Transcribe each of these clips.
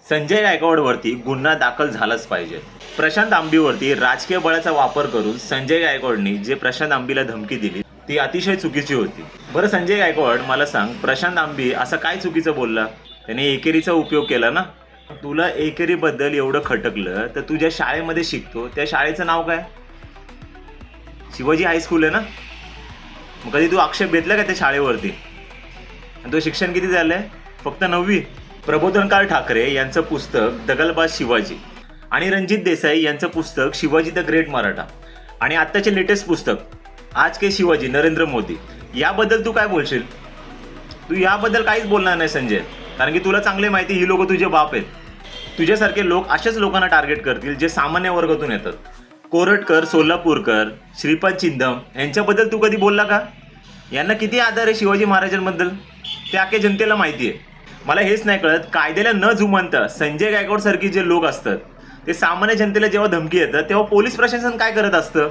संजय गायकवाडवरती गुन्हा दाखल झालाच पाहिजे. प्रशांत आंबीवरती राजकीय बळाचा वापर करून संजय गायकवाडनी जे प्रशांत आंबीला धमकी दिली ती अतिशय चुकीची होती. बरं संजय गायकवाड, मला सांग, प्रशांत आंबी असं काय चुकीचं बोलला? त्याने एकेरीचा उपयोग केला ना. तुला एकेरीबद्दल एवढं खटकलं तर तू ज्या शाळेमध्ये शिकतो त्या शाळेचं नाव काय? शिवाजी हायस्कूल आहे ना. मग कधी तू आक्षेप घेतला का त्या शाळेवरती? आणि तो शिक्षण किती झालंय? फक्त 9वी. प्रबोधनकार ठाकरे यांचं पुस्तक दगलबाज शिवाजी आणि रणजित देसाई यांचं पुस्तक शिवाजी द ग्रेट मराठा आणि आत्ताचे लेटेस्ट पुस्तक आज के शिवाजी नरेंद्र मोदी, याबद्दल तू काय बोलशील? तू याबद्दल काहीच बोलणार नाही संजय, कारण की तुला चांगले माहिती ही लोक तुझे बाप आहेत. तुझ्यासारखे लोक अशाच लोकांना टार्गेट करतील जे सामान्य वर्गातून येतात. कोरटकर, सोलापूरकर, श्रीपाद चिंदम यांच्याबद्दल तू कधी बोलला का? यांना किती आदर आहे शिवाजी महाराजांबद्दल ते अख्ख्या जनतेला माहिती आहे. मला हेच नाही कळत, कायद्याला न जुमानता संजय गायकवाड सारखी जे लोक असतात ते सामान्य जनतेला जेव्हा धमकी येतात तेव्हा पोलीस प्रशासन काय करत असतं?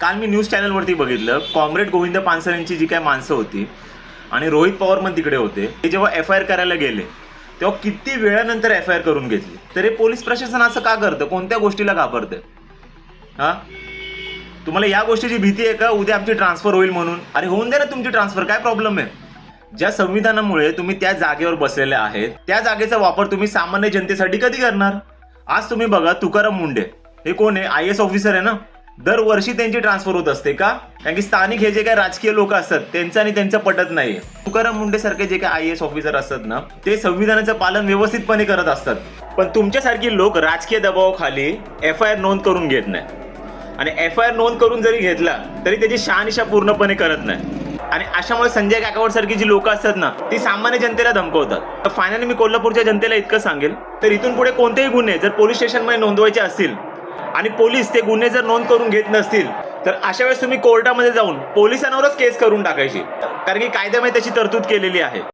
काल मी न्यूज चॅनलवरती बघितलं, कॉम्रेड गोविंद पानसरेंची जी काय माणसं होती आणि रोहित पवार पण तिकडे होते, ते जेव्हा FIR करायला गेले तेव्हा किती वेळानंतर FIR करून घेतली. तरी पोलीस प्रशासन असं का करतं? कोणत्या गोष्टीला घाबरतं? हां, तुम्हाला या गोष्टीची भीती आहे का उद्या आमची ट्रान्सफर होईल म्हणून? अरे होऊन दे ना तुमची ट्रान्सफर, काय प्रॉब्लेम आहे? ज्या संविधानामुळे तुम्ही त्या जागेवर बसलेले आहेत त्या जागेचा वापर तुम्ही सामान्य जनतेसाठी कधी करणार? आज तुम्ही बघा, तुकाराम मुंडे हे कोण आहे? IAS ऑफिसर आहे ना. दरवर्षी त्यांची ट्रान्सफर होत असते का? कारण की स्थानिक हे जे काही राजकीय लोक असतात त्यांचं आणि त्यांचं पटत नाही. तुकाराम मुंडे सारखे जे काही IAS ऑफिसर असतात ना ते संविधानाचं पालन व्यवस्थितपणे करत असतात. पण तुमच्यासारखी लोक राजकीय दबावाखाली FIR नोंद करून घेत नाही आणि FIR नोंद करून जरी घेतला तरी त्याची शहानिशा पूर्णपणे करत नाही. आणि अशामुळे संजय गायकवाड सारखी जी लोक असतात ना ती सामान्य जनतेला धमकवतात. तर फायनली मी कोल्हापूरच्या जनतेला इतकं सांगेल, तर इथून पुढे कोणतेही गुन्हे जर पोलीस स्टेशनमध्ये नोंदवायचे असतील आणि पोलीस ते गुन्हे जर नोंद करून घेत नसतील तर अशा वेळेस तुम्ही कोर्टामध्ये जाऊन पोलिसांवरच केस करून टाकायची, कारण की कायद्यामध्ये त्याची तरतूद केलेली आहे.